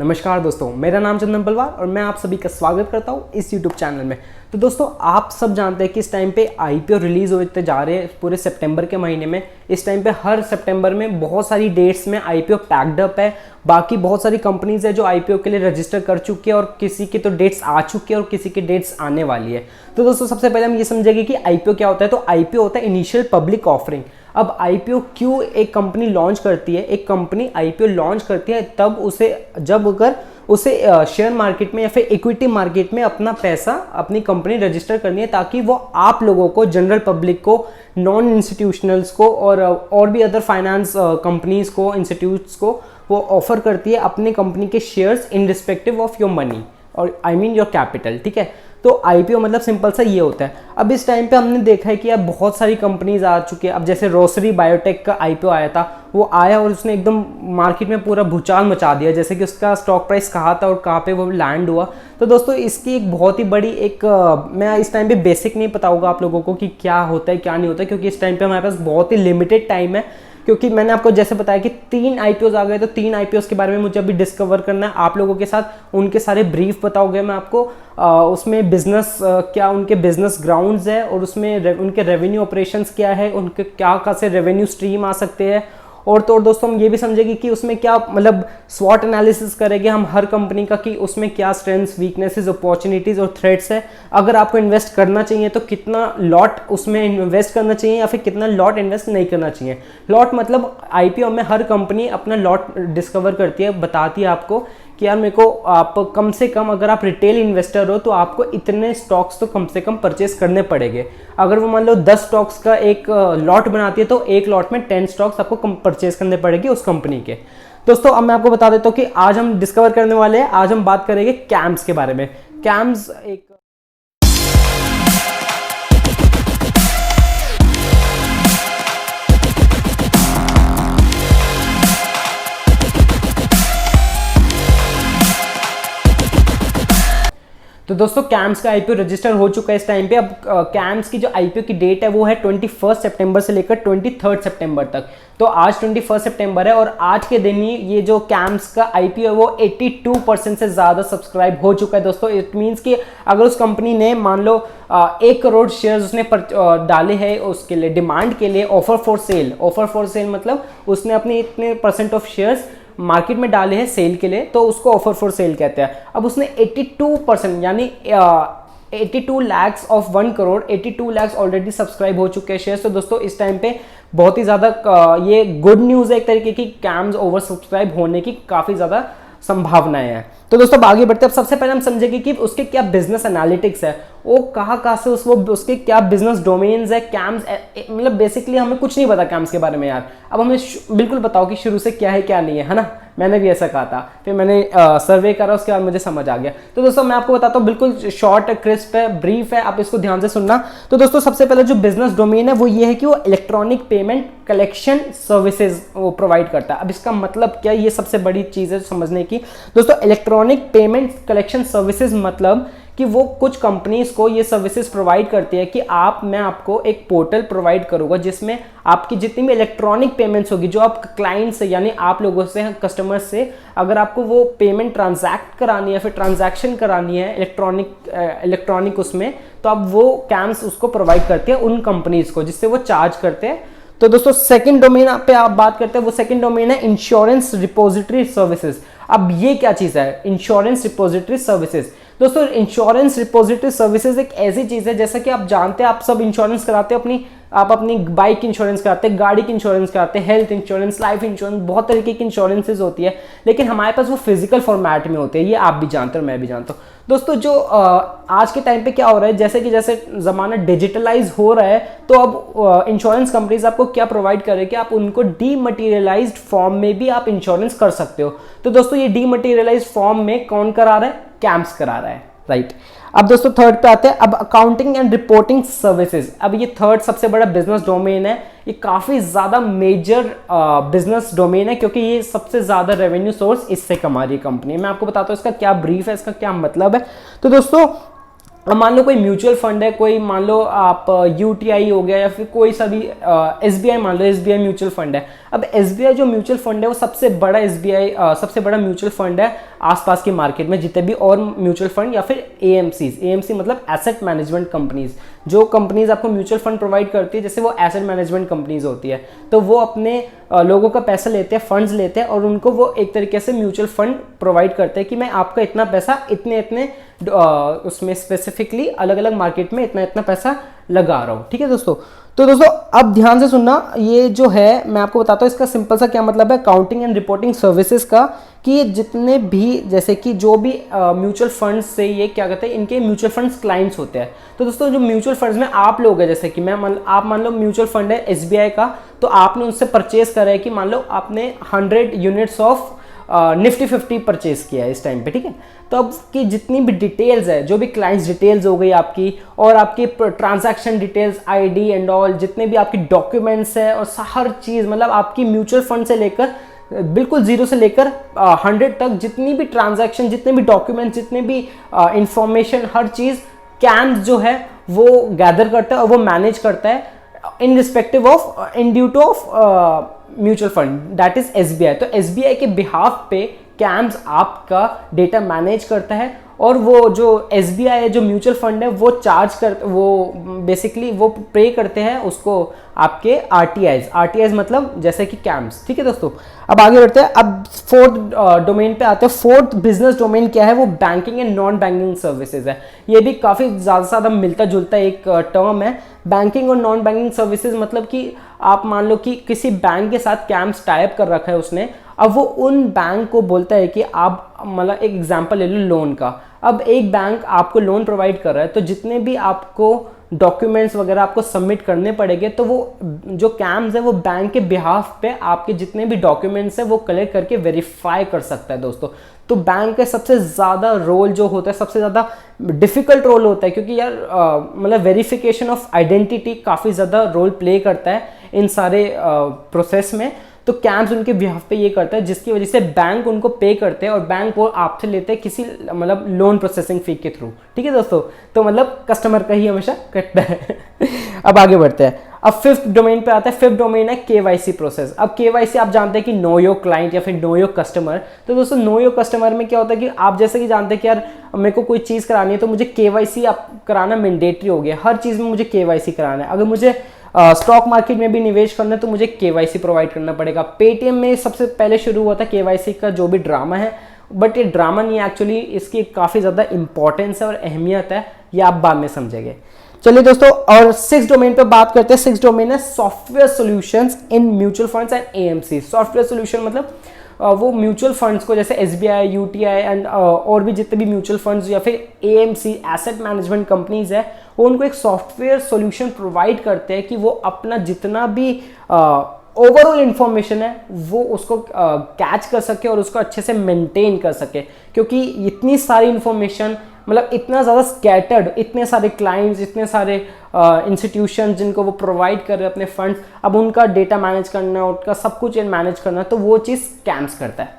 नमस्कार दोस्तों, मेरा नाम चंदन पलवार और मैं आप सभी का स्वागत करता हूं इस YouTube चैनल में। तो दोस्तों, आप सब जानते हैं कि इस टाइम पे IPO रिलीज़ होते जा रहे हैं पूरे सितंबर के महीने में। इस टाइम पे हर सितंबर में बहुत सारी डेट्स में IPO पैक्ड अप है। बाकी बहुत सारी कंपनीज है जो IPO के लिए रजिस्टर कर चुकी है और किसी की तो डेट्स आ चुकी है और किसी की डेट्स आने वाली है। तो दोस्तों, सबसे पहले हम ये समझेंगे कि IPO क्या होता है। तो IPO होता है इनिशियल पब्लिक ऑफरिंग। अब IPO क्यों एक कंपनी लॉन्च करती है? एक कंपनी IPO लॉन्च करती है तब उसे अगर उसे शेयर मार्केट में या फिर इक्विटी मार्केट में अपना पैसा, अपनी कंपनी रजिस्टर करनी है, ताकि वो आप लोगों को, जनरल पब्लिक को, नॉन इंस्टीट्यूशनल्स को और भी अदर फाइनेंस कंपनीज को, इंस्टीट्यूट्स को वो ऑफर करती है अपनी कंपनी के shares in respective of your money और आई मीन योर कैपिटल। ठीक है, तो IPO मतलब सिंपल सा ये होता है। अब इस टाइम पे हमने देखा है कि अब बहुत सारी कंपनीज आ चुकी है। अब जैसे रोसरी बायोटेक का IPO आया था, वो आया और उसने एकदम मार्केट में पूरा भूचाल मचा दिया, जैसे कि उसका स्टॉक प्राइस कहाँ था और कहाँ पे वो लैंड हुआ। तो दोस्तों, इसकी एक बहुत ही बड़ी मैं इस टाइम पे बेसिक नहीं बताऊंगा आप लोगों को कि क्या होता है क्या नहीं होता है, क्योंकि इस टाइम पे हमारे पास बहुत ही लिमिटेड टाइम है। क्योंकि मैंने आपको जैसे बताया कि 3 IPOs आ गए, तो 3 IPOs के बारे में मुझे अभी डिस्कवर करना है आप लोगों के साथ। उनके सारे ब्रीफ बताओगे मैं आपको, उसमें बिजनेस क्या उनके बिजनेस ग्राउंड्स है और उसमें उनके रेवेन्यू ऑपरेशंस क्या है, उनके क्या से रेवेन्यू स्ट्रीम आ सकते हैं। और तो दोस्तों, हम ये भी समझेंगे कि उसमें क्या मतलब स्वॉट एनालिसिस करेंगे हम हर कंपनी का, कि उसमें क्या स्ट्रेंथ्स, वीकनेसेस, अपॉर्चुनिटीज और थ्रेट्स है। अगर आपको इन्वेस्ट करना चाहिए तो कितना लॉट उसमें इन्वेस्ट करना चाहिए या फिर कितना लॉट इन्वेस्ट नहीं करना चाहिए। लॉट मतलब IPO में हर कंपनी अपना लॉट डिस्कवर करती है, बताती है आपको कि यार मेरे को आप कम से कम, अगर आप रिटेल इन्वेस्टर हो तो आपको इतने स्टॉक्स तो कम से कम परचेस करने पड़ेंगे। अगर वो मान लो 10 स्टॉक्स का एक लॉट बनाती है तो एक लॉट में 10 स्टॉक्स आपको परचेस करने पड़ेंगे उस कंपनी के। दोस्तों, अब मैं आपको बता देता हूँ कि आज हम डिस्कवर करने वाले हैं, आज हम बात करेंगे कैम्स के बारे में। कैम्स एक तो दोस्तों, कैम्स का IPO रजिस्टर हो चुका है इस टाइम पे। अब कैम्स की जो IPO की डेट है वो है 21 सितंबर से लेकर 23 सितंबर तक। तो आज 21 सितंबर है और आज के दिन ही ये जो कैम्स का IPO है वो 82% से ज़्यादा सब्सक्राइब हो चुका है दोस्तों। इट मीन्स कि अगर उस कंपनी ने मान लो 1 करोड़ शेयर्स उसने डाले हैं उसके लिए, डिमांड के लिए, ऑफर फॉर सेल मतलब उसने अपने इतने % ऑफ शेयर्स मार्केट में डाले हैं सेल के लिए, तो उसको ऑफर फॉर सेल कहते हैं। अब उसने 82% यानी 82 lakhs of 1 crore 82 lakhs already subscribe हो चुके हैं शेयर्स। तो दोस्तों, इस टाइम पे बहुत ही ज़्यादा ये गुड न्यूज़ है एक तरीके की। कैम्स ओवर सब्सक्राइब होने की काफ़ी ज़्यादा संभावनाएं हैं। तो दोस्तों, अब आगे बढ़ते हैं। अब सबसे पहले हम समझेंगे कि उसके क्या बिजनेस एनालिटिक्स है, वो कहाँ से उसके क्या बिजनेस डोमेन्स है। कैम्स मतलब बेसिकली हमें कुछ नहीं पता कैम्स के बारे में यार। अब हमें बिल्कुल बताओ कि शुरू से क्या है क्या नहीं है ना। मैंने भी ऐसा कहा था, फिर मैंने सर्वे करा, उसके बाद मुझे समझ आ गया। तो दोस्तों, मैं आपको बताता हूँ, बिल्कुल शॉर्ट, क्रिस्प है, ब्रीफ है, आप इसको ध्यान से सुनना। तो दोस्तों, सबसे पहले जो बिजनेस डोमेन है वो ये है कि वो इलेक्ट्रॉनिक पेमेंट कलेक्शन सर्विसेज वो प्रोवाइड करता है। अब इसका मतलब क्या, ये सबसे बड़ी चीज़ है समझने की। दोस्तों, इलेक्ट्रॉनिक पेमेंट कलेक्शन सर्विसेज मतलब कि वो कुछ कंपनीज को ये सर्विसेज प्रोवाइड करती है कि मैं आपको एक पोर्टल प्रोवाइड करूंगा जिसमें आपकी जितनी भी इलेक्ट्रॉनिक पेमेंट्स होगी, जो आप क्लाइंट से यानी आप लोगों से, कस्टमर्स से, अगर आपको वो पेमेंट ट्रांजैक्ट करानी है, फिर ट्रांजैक्शन करानी है इलेक्ट्रॉनिक उसमें, तो अब वो कैम्स उसको प्रोवाइड करती है उन कंपनीज को, जिससे वो चार्ज करते हैं। तो दोस्तों, सेकंड डोमेन पे आप बात करते हैं, वो सेकंड डोमेन है इंश्योरेंस रिपोजिटरी सर्विसेज। अब ये क्या चीज़ है इंश्योरेंस रिपोजिटरी सर्विसेज? दोस्तों, इंश्योरेंस रिपोजिटरी सर्विसेज एक ऐसी चीज़ है, जैसा कि आप जानते हैं, आप सब इंश्योरेंस कराते हैं आप अपनी बाइक इंश्योरेंस कराते हैं, गाड़ी की इंश्योरेंस कराते हैं, हेल्थ इंश्योरेंस, लाइफ इंश्योरेंस, बहुत तरीके की इंश्योरेंसेज होती है। लेकिन हमारे पास वो फिजिकल फॉर्मेट में होते हैं, ये आप भी जानते हो, मैं भी जानता हूँ। दोस्तों, जो आज के टाइम पे क्या हो रहा है, जैसे ज़माना डिजिटलाइज हो रहा है, तो अब इंश्योरेंस कंपनीज आपको क्या प्रोवाइड करे कि आप उनको डीमटीरियलाइज्ड फॉर्म में भी आप इंश्योरेंस कर सकते हो। तो दोस्तों, ये डीमटीरियलाइज्ड फॉर्म में कौन करा रहा है? कैम्स करा रहा है, राइट। अब दोस्तों, थर्ड पे आते हैं। अब अकाउंटिंग एंड रिपोर्टिंग सर्विसेज, अब ये थर्ड सबसे बड़ा बिजनेस डोमेन है। ये काफ़ी ज़्यादा मेजर बिजनेस डोमेन है, क्योंकि ये सबसे ज़्यादा रेवेन्यू सोर्स इससे कमा रही है कंपनी। मैं आपको बताता हूँ इसका क्या ब्रीफ है, इसका क्या मतलब है। तो दोस्तों, मान लो कोई म्यूचुअल फंड है, कोई मान लो आप UTI हो गया, या फिर कोई सा भी SBI, मान लो SBI म्यूचुअल फंड है। अब SBI जो म्यूचुअल फंड है वो सबसे बड़ा सबसे बड़ा म्यूचुअल फंड है आसपास के मार्केट में जितने भी और म्यूचुअल फंड या फिर AMC मतलब एसेट मैनेजमेंट कंपनीज, जो कंपनीज आपको म्यूचुअल फंड प्रोवाइड करती है, जैसे वो एसेट मैनेजमेंट कंपनीज होती है, तो वो अपने लोगों का पैसा लेते हैं, फंड्स लेते हैं और उनको वो एक तरीके से म्यूचुअल फंड प्रोवाइड करते हैं कि मैं आपका इतना पैसा इतने उसमें स्पेसिफिकली अलग अलग मार्केट में इतना पैसा लगा रहा हूँ। ठीक है दोस्तों, तो दोस्तों अब ध्यान से सुनना, ये जो है मैं आपको बताता हूँ इसका सिंपल सा क्या मतलब है काउंटिंग एंड रिपोर्टिंग सर्विसेज का, कि ये जितने भी जैसे कि जो भी म्यूचुअल फंड्स से ये क्या कहते हैं, इनके म्यूचुअल फंड्स क्लाइंट्स होते हैं। तो दोस्तों जो म्यूचुअल फंड्स में आप लोग हैं, जैसे कि आप मान लो म्यूचुअल फंड है SBI का, तो आपने उनसे परचेज करा है कि मान लो आपने 100 यूनिट्स ऑफ निफ्टी 50 परचेज किया है इस टाइम पे। ठीक है, तो अब की जितनी भी डिटेल्स है, जो भी क्लाइंट्स डिटेल्स हो गई आपकी, और आपकी transaction details ID and all, जितने भी आपकी डॉक्यूमेंट्स है और हर चीज़, मतलब आपकी म्यूचुअल फंड से लेकर बिल्कुल 0 से लेकर 100 तक जितनी भी ट्रांजैक्शन, जितने भी डॉक्यूमेंट्स, जितने भी इंफॉर्मेशन, हर चीज़ कैम्स जो है वो गैदर करता है और वो मैनेज करता है इन respective of in due two of mutual fund that is SBI। तो SBI के बिहाफ पे कैम्स आपका डेटा मैनेज करता है, और वो जो SBI है, जो म्यूचुअल फंड है, वो बेसिकली वो पे करते हैं उसको आपके RTIs मतलब जैसे कि कैम्स। ठीक है दोस्तों, अब आगे बढ़ते हैं। अब फोर्थ डोमेन पे आते हैं। फोर्थ बिजनेस डोमेन क्या है, वो banking and non banking services है। ये भी काफ़ी ज़्यादा मिलता जुलता एक टर्म है। बैंकिंग और नॉन बैंकिंग सर्विसेज मतलब कि आप मान लो कि किसी बैंक के साथ कैम्स टाइप कर रखा है उसने, अब वो उन बैंक को बोलता है कि आप, मतलब एक एग्जांपल ले लो लोन का। अब एक बैंक आपको लोन प्रोवाइड कर रहा है, तो जितने भी आपको डॉक्यूमेंट्स वगैरह आपको सबमिट करने पड़ेंगे, तो वो जो कैम्स है वो बैंक के बिहाफ पे आपके जितने भी डॉक्यूमेंट्स है वो कलेक्ट करके वेरीफाई कर सकता है दोस्तों। तो बैंक का सबसे ज़्यादा रोल जो होता है, सबसे ज़्यादा डिफिकल्ट रोल होता है, क्योंकि यार मतलब वेरिफिकेशन ऑफ आइडेंटिटी काफ़ी ज़्यादा रोल प्ले करता है इन सारे प्रोसेस में। तो कैम्स उनके बिहाफ पे ये करता है, जिसकी वजह से बैंक उनको पे करते हैं और बैंक वो आपसे लेते हैं किसी मतलब लोन प्रोसेसिंग फी के थ्रू। ठीक है दोस्तों, तो मतलब कस्टमर का ही हमेशा कटता है। अब आगे बढ़ते हैं। अब फिफ्थ डोमेन पे आता है। फिफ्थ डोमेन है KYC प्रोसेस। अब KYC आप जानते हैं कि नो योर क्लाइंट या फिर नो योर कस्टमर। तो दोस्तों नो योर कस्टमर में क्या होता है कि आप जैसे कि जानते हैं कि यार मेरे को कोई चीज़ करानी है तो मुझे KYC आप कराना मैंडेटरी हो गया, हर चीज़ में मुझे KYC कराना है। अगर मुझे स्टॉक मार्केट में भी निवेश करना है तो मुझे KYC प्रोवाइड करना पड़ेगा। पेटीएम में सबसे पहले शुरू हुआ था KYC का जो भी ड्रामा है, बट ये ड्रामा नहीं है एक्चुअली, इसकी काफ़ी ज़्यादा इंपॉर्टेंस है और अहमियत है, ये आप बाद में समझेंगे। चलिए दोस्तों, और 6 डोमेन पे बात करते हैं। 6 डोमेन है software solutions in mutual funds and AMC। Software solution मतलब वो म्यूचुअल फंड्स को, जैसे SBI, UTI एंड और भी जितने भी म्यूचुअल फंड्स या फिर AMC एसेट मैनेजमेंट कंपनीज है, वो उनको एक सॉफ्टवेयर सॉल्यूशन प्रोवाइड करते हैं कि वो अपना जितना भी ओवरऑल इंफॉर्मेशन है वो उसको कैच कर सके और उसको अच्छे से मेंटेन कर सके। क्योंकि इतनी सारी इंफॉर्मेशन, मतलब इतना ज़्यादा स्कैटर्ड, इतने सारे क्लाइंट्स, इतने सारे इंस्टीट्यूशन जिनको वो प्रोवाइड कर रहे हैं अपने फंड्स, अब उनका डेटा मैनेज करना, उनका सब कुछ मैनेज करना, तो वो चीज़ कैम्स करता है।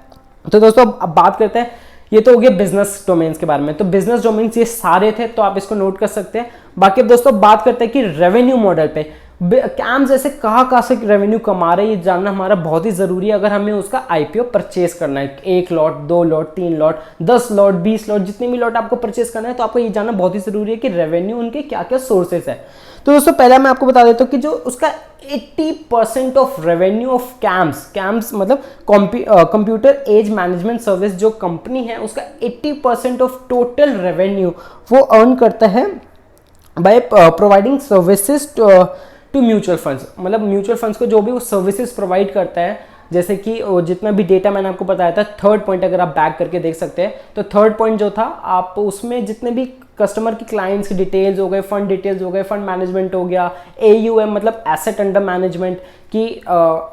तो दोस्तों अब बात करते हैं, ये तो हो गया बिजनेस डोमेन्स के बारे में। तो बिजनेस डोमेन्स ये सारे थे, तो आप इसको नोट कर सकते हैं। बाकी अब दोस्तों बात करते हैं कि रेवेन्यू मॉडल पे कैम्स ऐसे कहाँ से रेवेन्यू कमा रहे हैं, ये जानना हमारा बहुत ही ज़रूरी है अगर हमें उसका IPO परचेज करना है। 1 lot, 2 lot, 3 lot, 10 lot, 20 lot, जितने भी लॉट आपको परचेज करना है, तो आपको ये जानना बहुत ही ज़रूरी है कि रेवेन्यू उनके क्या क्या सोर्सेज है। तो दोस्तों पहले मैं आपको बता देता हूँ कि जो उसका 80% ऑफ रेवेन्यू ऑफ कैम्स मतलब कंप्यूटर एज मैनेजमेंट सर्विस जो कंपनी है, उसका 80% ऑफ टोटल रेवेन्यू वो अर्न करता है by providing services to mutual funds. मतलब म्यूचुअल फंड्स को जो भी वो सर्विसेज प्रोवाइड करता है, जैसे कि जितना भी डेटा मैंने आपको बताया था, थर्ड पॉइंट अगर आप बैक करके देख सकते हैं, तो थर्ड पॉइंट जो था, आप उसमें जितने भी कस्टमर की क्लाइंट्स की डिटेल्स हो गए, फंड डिटेल्स हो गए, फंड मैनेजमेंट हो गया, AUM मतलब एसेट अंडर मैनेजमेंट की,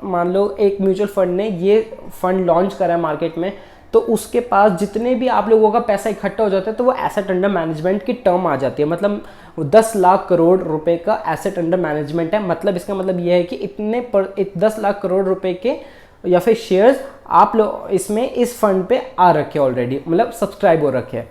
मान लो एक म्यूचुअल फंड ने ये फंड लॉन्च करा है मार्केट में, तो उसके पास जितने भी आप लोगों का पैसा इकट्ठा हो जाता है, तो वो एसेट अंडर मैनेजमेंट की टर्म आ जाती है। मतलब 10 लाख करोड़ रुपए का एसेट अंडर मैनेजमेंट है। मतलब इसका मतलब ये है कि 10 लाख करोड़ रुपए के या फिर शेयर्स आप लोग इसमें इस फंड पे आ रखे ऑलरेडी, मतलब सब्सक्राइब हो रखे हैं।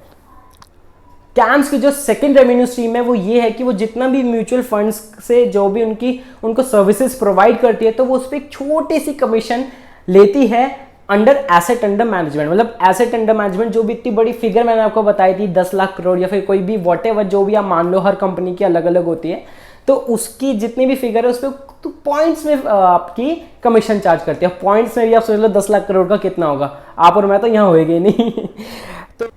कैम्स की जो सेकंड रेवेन्यू स्ट्रीम है वो ये है कि वो जितना भी म्यूचुअल फंड्स से जो भी उनको सर्विसेज प्रोवाइड करती है तो वो उस पर एक छोटी सी कमीशन लेती है अंडर एसेट अंडर मैनेजमेंट। मतलब एसेट अंडर मैनेजमेंट जो भी इतनी बड़ी फिगर मैंने आपको बताई थी 10 लाख करोड़ या फिर कोई भी वॉटेवर जो भी आप मान लो, हर कंपनी की अलग अलग होती है, तो उसकी जितनी भी फिगर है उस पर तो पॉइंट्स में आपकी कमीशन चार्ज करती है। पॉइंट्स में भी आप सोच लो 10 लाख करोड़ का कितना होगा, आप और मैं तो यहाँ होएंगे नहीं तो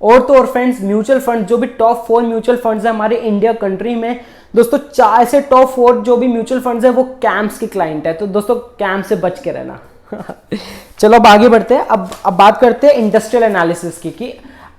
और फ्रेंड्स, म्यूचुअल फंड जो भी टॉप 4 म्यूचुअल फंड्स है हमारे इंडिया कंट्री में दोस्तों, 4 से टॉप 4 जो भी म्यूचुअल फंड्स है वो कैम्स के क्लाइंट है। तो दोस्तों कैम्स से बच के रहना चलो अब आगे बढ़ते हैं। अब बात करते हैं इंडस्ट्रियल एनालिसिस की कि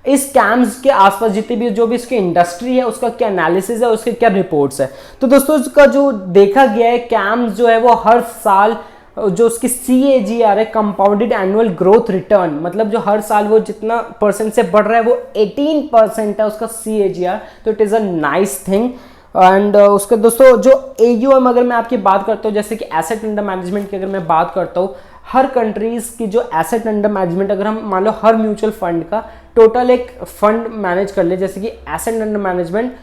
इस कैम्स के आसपास जितनी भी जो भी इसकी इंडस्ट्री है उसका क्या एनालिसिस है, उसके क्या रिपोर्ट्स है। तो दोस्तों इसका जो देखा गया है, कैम्स जो है वो हर साल जो उसकी CAGR है, कंपाउंडेड एनुअल ग्रोथ रिटर्न, मतलब जो हर साल वो जितना परसेंट से बढ़ रहा है वो 18% है उसका CAGR। तो it is a nice thing. And उसके दोस्तों जो AUM अगर मैं आपकी बात करता हूँ, जैसे कि एसेट अंडर मैनेजमेंट की अगर मैं बात करता हूँ, हर कंट्रीज की जो एसेट अंडर मैनेजमेंट, अगर हम मान लो हर म्यूचुअल फंड का टोटल एक फंड मैनेज कर ले, जैसे कि एसेट अंडर मैनेजमेंट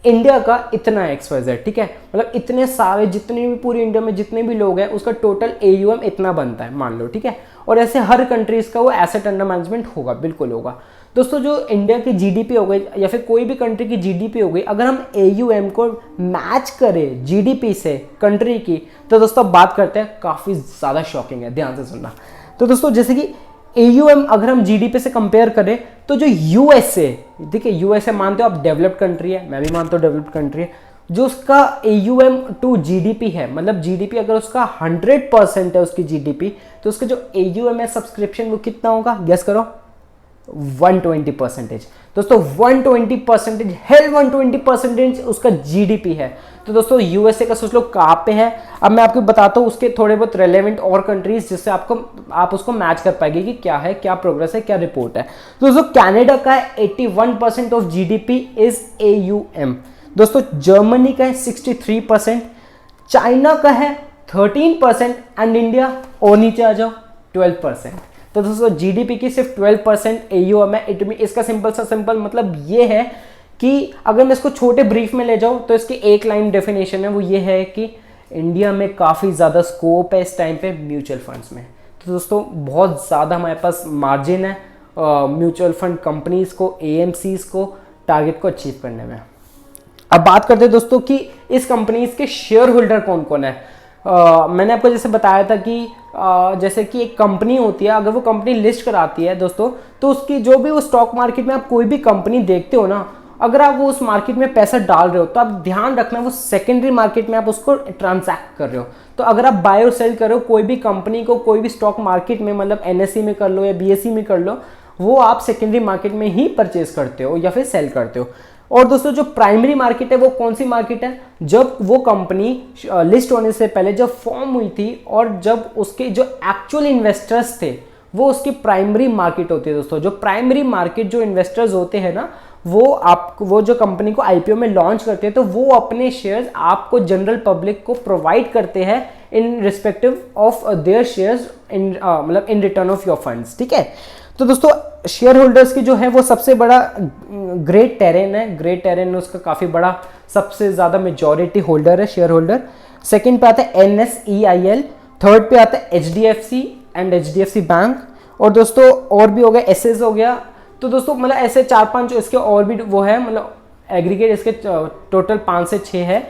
इंडिया का इतना XYZ, ठीक है, मतलब इतने सारे जितने भी पूरी इंडिया में जितने भी लोग हैं उसका टोटल AUM इतना बनता है मान लो, ठीक है। और ऐसे हर कंट्रीज का वो एसेट अंडर मैनेजमेंट होगा, बिल्कुल होगा। दोस्तों जो इंडिया की GDP हो गई या फिर कोई भी कंट्री की GDP हो गई, अगर हम AUM को मैच करें GDP से कंट्री की, तो दोस्तों बात करते हैं काफ़ी ज़्यादा शॉकिंग है, ध्यान से सुनना। तो दोस्तों जैसे कि AUM अगर हम GDP से कंपेयर करें तो जो USA, देखिए USA मानते हो आप डेवलप्ड कंट्री है, मैं भी मानता हूँ डेवलप्ड कंट्री है, जो उसका AUM टू GDP है, मतलब GDP अगर उसका 100% है उसकी GDP, तो उसका जो AUM है सब्सक्रिप्शन वो कितना होगा, गेस करो, 120%। दोस्तों 120%, हेल 120% उसका GDP है। तो दोस्तों USA का सोच लो कहाँ पे है। अब मैं आपको बताता हूँ उसके थोड़े बहुत रेलेवेंट और कंट्रीज जिससे आप उसको मैच कर पाएंगे कि क्या है, क्या प्रोग्रेस है, क्या रिपोर्ट है। तो दोस्तों कनाडा का है 81% ऑफ GDP इज AUM। दोस्तों जर्मनी का है 63%, चाइना का है 13% एंड इंडिया, और नीचे आ जाओ, 12%। तो दोस्तों GDP की सिर्फ 12% AUM है। इसका सिंपल मतलब ये है कि अगर मैं इसको छोटे ब्रीफ में ले जाऊं तो इसकी एक लाइन डेफिनेशन है, वो ये है कि इंडिया में काफ़ी ज़्यादा स्कोप है इस टाइम पे म्यूचुअल फंड्स में। तो दोस्तों बहुत ज़्यादा हमारे पास मार्जिन है म्यूचुअल फंड कंपनीज को, AMCs को टारगेट को अचीव करने में। अब बात करते हैं दोस्तों कि इस कंपनीज के शेयर होल्डर कौन कौन है। मैंने आपको जैसे बताया था कि जैसे कि एक कंपनी होती है, अगर वो कंपनी लिस्ट कराती है दोस्तों, तो उसकी जो भी वो स्टॉक मार्केट में आप कोई भी कंपनी देखते हो ना, अगर आप वो उस मार्केट में पैसा डाल रहे हो तो आप ध्यान रखना वो सेकेंडरी मार्केट में आप उसको ट्रांजैक्ट कर रहे हो। तो अगर आप बाय और सेल कर रहे हो कोई भी कंपनी को कोई भी स्टॉक मार्केट में, मतलब NSE में कर लो या BSE में कर लो, वो आप सेकेंडरी मार्केट में ही परचेज करते हो या फिर सेल करते हो। और दोस्तों जो प्राइमरी मार्केट है वो कौन सी मार्केट है, जब वो कंपनी लिस्ट होने से पहले जब फॉर्म हुई थी और जब उसके जो एक्चुअल इन्वेस्टर्स थे वो उसकी प्राइमरी मार्केट होती है। दोस्तों जो प्राइमरी मार्केट जो इन्वेस्टर्स होते हैं ना, वो जो कंपनी को IPO में लॉन्च करते हैं तो वो अपने शेयर्स आपको जनरल पब्लिक को प्रोवाइड करते हैं in respective of their shares मतलब in return of your funds, ठीक है। तो दोस्तों शेयर होल्डर्स की जो है वो सबसे बड़ा ग्रेट टेरेन है, ग्रेट टेरेन उसका काफ़ी बड़ा सबसे ज़्यादा मेजॉरिटी होल्डर है शेयर होल्डर। सेकंड पे आता है NSEIL, थर्ड पे आता है HDFC एंड HDFC बैंक, और दोस्तों और भी हो गया, SS हो गया। तो दोस्तों मतलब ऐसे 4-5 इसके और भी वो है, मतलब एग्रीगेट इसके टोटल 5 से 6 है।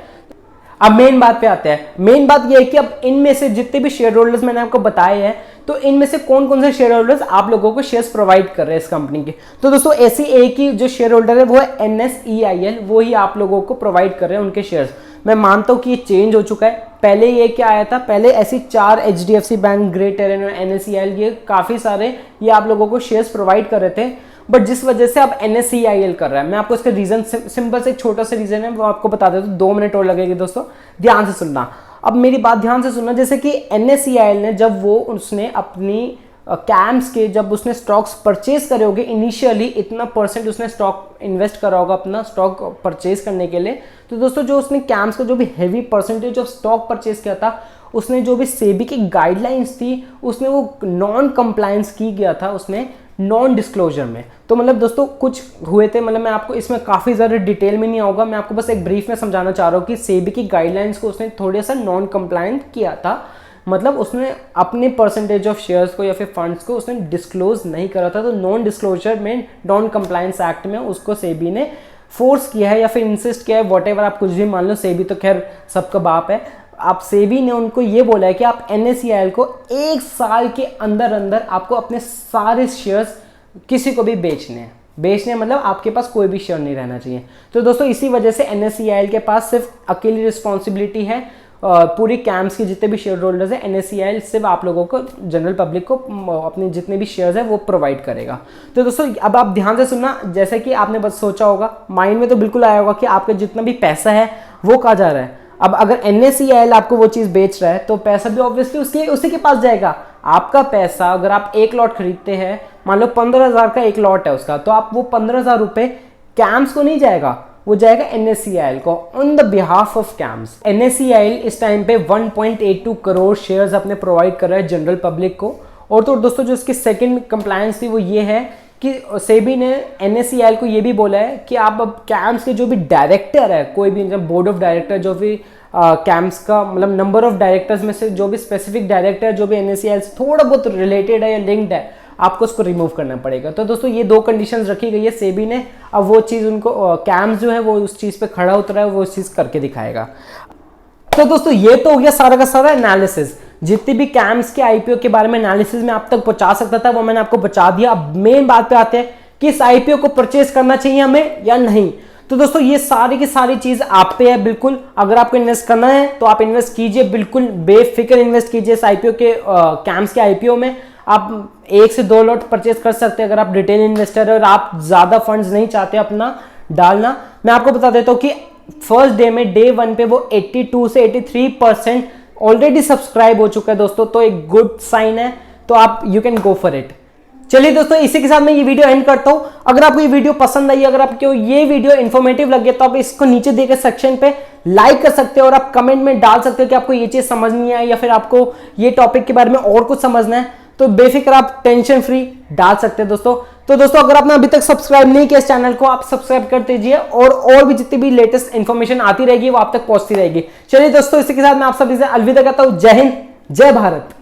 अब मेन बात पे आते हैं। मेन बात ये है कि अब इनमें से जितने भी शेयर होल्डर्स मैंने आपको बताए हैं, तो इनमें से कौन कौन से शेयर होल्डर्स आप लोगों को शेयर्स प्रोवाइड कर रहे हैं इस कंपनी के। तो दोस्तों ऐसी एक ही जो शेयर होल्डर है वो है NSEIL, वो ही आप लोगों को प्रोवाइड कर रहे हैं उनके शेयर्स। मैं मानता हूँ कि ये चेंज हो चुका है, पहले ये क्या आया था, पहले ऐसी 4 HDFC बैंक, ग्रेट टेरेन और NSEIL, ये काफ़ी सारे ये आप लोगों को शेयर्स प्रोवाइड कर रहे थे। बट जिस वजह से अब NSEIL कर रहा है, मैं आपको इसका रीजन सिंपल से एक छोटा सा रीजन है वो आपको बता देता हूँ, 2 मिनट और लगेगी दोस्तों, ध्यान से सुनना। अब मेरी बात ध्यान से सुनना, जैसे कि NSEIL ने जब उसने अपनी कैम्स के जब उसने स्टॉक्स परचेज करे होंगे इनिशियली, इतना परसेंट उसने स्टॉक इन्वेस्ट करा होगा अपना स्टॉक परचेज करने के लिए। तो दोस्तों जो उसने कैम्स का जो भी heavy percentage of stock purchase किया था, उसने जो भी सेबी की गाइडलाइंस थी उसने वो नॉन कंप्लायंस की गया था उसने नॉन डिस्क्लोजर में। तो मतलब दोस्तों कुछ हुए थे, मतलब मैं आपको इसमें काफ़ी ज़्यादा डिटेल में नहीं आऊँगा, मैं आपको बस एक ब्रीफ में समझाना चाह रहा हूँ कि सेबी की गाइडलाइंस को उसने थोड़ा सा नॉन कंप्लायंट किया था। मतलब उसने अपने परसेंटेज ऑफ शेयर्स को या फिर फंड्स को उसने डिस्क्लोज नहीं करा था। तो नॉन डिस्क्लोजर में, नॉन कंप्लायंस एक्ट में उसको सेबी ने फोर्स किया है या फिर इंसिस्ट किया है, वॉटेवर आप कुछ भी मान लो, सेबी तो खैर सबका बाप है। आप सेबी ने उनको ये बोला है कि आप NSEIL को 1 साल के अंदर अंदर आपको अपने सारे शेयर्स किसी को भी बेचने मतलब आपके पास कोई भी शेयर नहीं रहना चाहिए। तो दोस्तों इसी वजह से NSEIL के पास सिर्फ अकेली रिस्पॉन्सिबिलिटी है पूरी कैम्स के जितने भी शेयर होल्डर्स हैं, NSEIL सिर्फ आप लोगों को, जनरल पब्लिक को अपने जितने भी शेयर्स हैं वो प्रोवाइड करेगा। तो दोस्तों अब आप ध्यान से सुनना, जैसे कि आपने बस सोचा होगा, माइंड में तो बिल्कुल आया होगा कि आपका जितना भी पैसा है वो कहाँ जा रहा है। अब अगर NSEIL आपको वो चीज़ बेच रहा है तो पैसा भी ऑब्वियसली उसी के पास जाएगा। आपका पैसा अगर आप एक लॉट खरीदते हैं, मान लो 15,000 का एक लॉट है उसका, तो आप वो 15,000 रुपये कैम्स को नहीं जाएगा, वो जाएगा NSEIL को on the behalf of camps. NSEIL इस टाइम पे 1.82 करोड़ शेयर्स अपने प्रोवाइड कर रहा है जनरल पब्लिक को। और तो दोस्तों जो इसकी सेकंड कंप्लायंस थी वो ये है कि सेबी ने NSEIL को ये भी बोला है कि आप अब कैम्स के जो भी डायरेक्टर है, कोई भी बोर्ड ऑफ डायरेक्टर जो भी कैम्स का मतलब नंबर ऑफ डायरेक्टर्स में से जो भी स्पेसिफिक डायरेक्टर जो भी NSEIL से थोड़ा बहुत रिलेटेड है या लिंक्ड है, आपको उसको रिमूव करना पड़ेगा। तो दोस्तों ये 2 कंडीशंस रखी गई है सेबी ने। अब वो चीज़ उनको कैम्स जो है वो उस चीज़ पे खड़ा उतरा है, वो उस चीज़ करके दिखाएगा। तो दोस्तों ये तो हो गया सारा का सारा एनालिसिस, जितनी भी कैम्स के IPO के बारे में एनालिसिस में आप तक पहुंचा सकता था वो मैंने आपको बचा दिया। अब मेन बात पे आते हैं कि इस IPO को परचेज करना चाहिए हमें या नहीं। तो दोस्तों ये सारी की सारी चीज आप पे है बिल्कुल। अगर आपको इन्वेस्ट करना है तो आप इन्वेस्ट कीजिए, बिल्कुल बेफिक्र इन्वेस्ट कीजिए इस IPO के कैम्स के IPO में। आप 1 से 2 लॉट परचेज कर सकते हैं अगर आप रिटेल इन्वेस्टर है और आप ज्यादा फंड्स नहीं चाहते अपना डालना। मैं आपको बता देता हूँ कि फर्स्ट डे में, डे 1 पे वो 82 से 83% ऑलरेडी सब्सक्राइब हो चुका है दोस्तों, तो एक गुड साइन है। तो आप you can go for it. चलिए दोस्तों इसी के साथ मैं ये वीडियो एंड करता हूं। अगर आपको ये वीडियो पसंद आई, अगर आपको ये वीडियो इन्फॉर्मेटिव लगे तो आप इसको नीचे दिए गए सेक्शन पे लाइक कर सकते हो और आप कमेंट में डाल सकते हो कि आपको ये चीज समझ नहीं आई या फिर आपको ये टॉपिक के बारे में और कुछ समझना है, तो बेफिक्र आप टेंशन फ्री डाल सकते हैं दोस्तों। तो दोस्तों अगर आपने अभी तक सब्सक्राइब नहीं किया इस चैनल को, आप सब्सक्राइब कर दीजिए और भी जितनी भी लेटेस्ट इंफॉर्मेशन आती रहेगी वो आप तक पहुंचती रहेगी। चलिए दोस्तों इसी के साथ मैं आप सभी से अलविदा कहता हूं। जय हिंद, जय भारत।